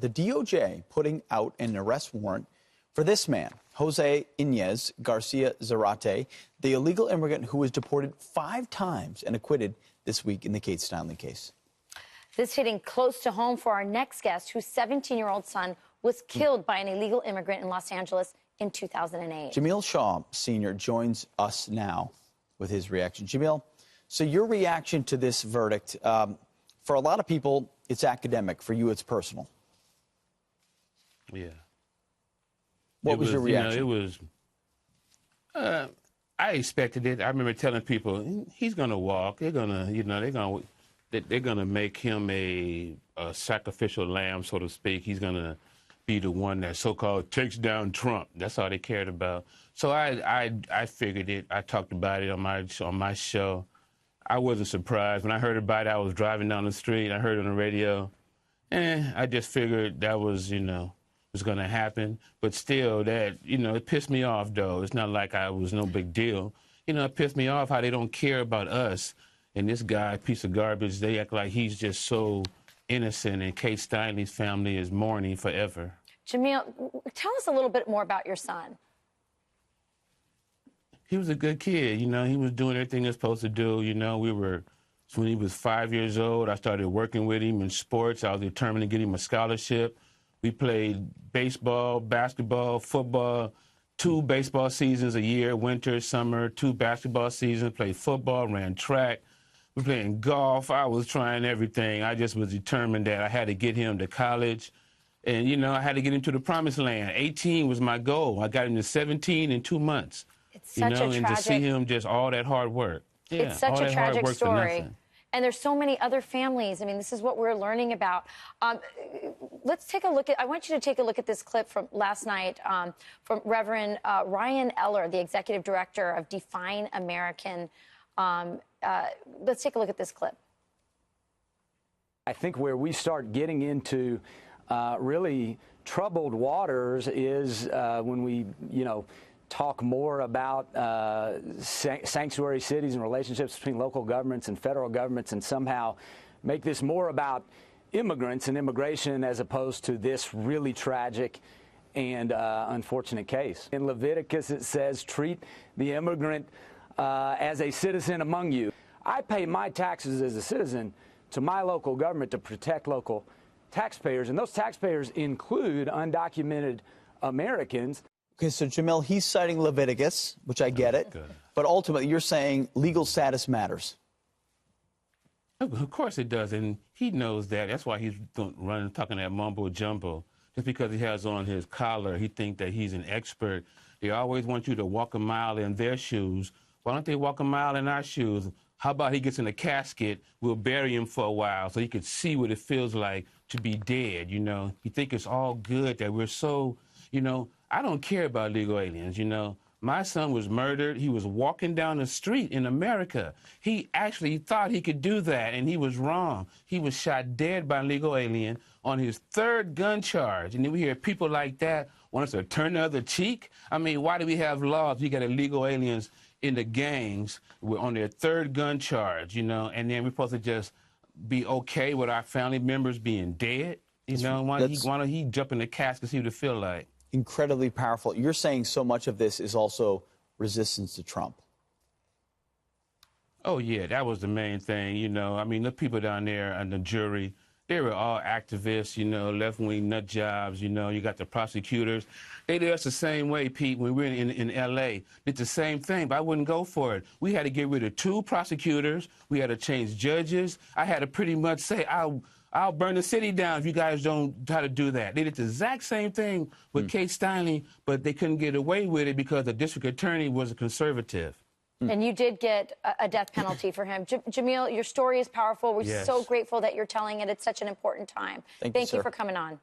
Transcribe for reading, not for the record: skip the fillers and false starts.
The DOJ putting out an arrest warrant for this man, Jose Inez Garcia Zarate, the illegal immigrant who was deported 5 times and acquitted this week in the Kate Steinle case. This hitting close to home for our next guest, whose 17-year-old son was killed by an illegal immigrant in Los Angeles in 2008. Jamiel Shaw Sr. joins us now with his reaction. Jamiel, so your reaction to this verdict, for a lot of people, it's academic. For you, it's personal. Yeah. What was your reaction? It was, I expected it. I remember telling people, he's going to walk. They're going to, they're going to make him a sacrificial lamb, so to speak. He's going to be the one that so-called takes down Trump. That's all they cared about. So I figured it. I talked about it on my show. I wasn't surprised. When I heard about it, I was driving down the street. I heard it on the radio. I just figured that was, was going to happen. But still, that, it pissed me off, though. It's not like I was no big deal. It pissed me off how they don't care about us. And this guy, piece of garbage, they act like he's just so innocent, and Kate Steinle's family is mourning forever. Jamiel, tell us a little bit more about your son. He was a good kid. He was doing everything he was supposed to do. When he was 5 years old, I started working with him in sports. I was determined to get him a scholarship. We played baseball, basketball, football, 2 baseball seasons a year, winter, summer, 2 basketball seasons, played football, ran track. We were playing golf. I was trying everything. I just was determined that I had to get him to college. And, I had to get him to the promised land. 18 was my goal. I got him to 17 in 2 months. It's such a tragic... and to see him just all that hard work. Yeah, it's such a tragic story. And there's so many other families. I mean, this is what we're learning about. Let's take a look at, I want you to take a look at this clip from last night from Reverend Ryan Eller, the executive director of Define American. Let's take a look at this clip. I think where we start getting into really troubled waters is when we, talk more about sanctuary cities and relationships between local governments and federal governments, and somehow make this more about immigrants and immigration as opposed to this really tragic and unfortunate case. In Leviticus, it says, treat the immigrant as a citizen among you. I pay my taxes as a citizen to my local government to protect local taxpayers, and those taxpayers include undocumented Americans. Okay, so Jamiel, he's citing Leviticus, which I get it, but ultimately you're saying legal status matters. Of course it does, and he knows that. That's why he's running, talking that mumbo jumbo. Just because he has on his collar, he thinks that he's an expert. They always want you to walk a mile in their shoes. Why don't they walk a mile in our shoes? How about he gets in a casket, we'll bury him for a while so he could see what it feels like to be dead, You think it's all good that we're so, I don't care about illegal aliens, My son was murdered. He was walking down the street in America. He actually thought he could do that, and he was wrong. He was shot dead by an illegal alien on his 3rd gun charge. And then we hear people like that want us to turn the other cheek. I mean, why do we have laws? We got illegal aliens in the gangs on their 3rd gun charge, and then we're supposed to just be okay with our family members being dead? Why don't he jump in the casket and see what it feel like? Incredibly powerful. You're saying so much of this is also resistance to Trump. Oh, yeah, that was the main thing, I mean, the people down there and the jury, they were all activists, left-wing nut jobs, you got the prosecutors. They did us the same way, Pete, when we were in L.A. Did the same thing, but I wouldn't go for it. We had to get rid of 2 prosecutors. We had to change judges. I had to pretty much say, I'll burn the city down if you guys don't try to do that. They did the exact same thing with Kate Steinle, but they couldn't get away with it because the district attorney was a conservative. And you did get a death penalty for him. Jamiel, your story is powerful. We're so grateful that you're telling it. It's such an important time. Thank you for coming on.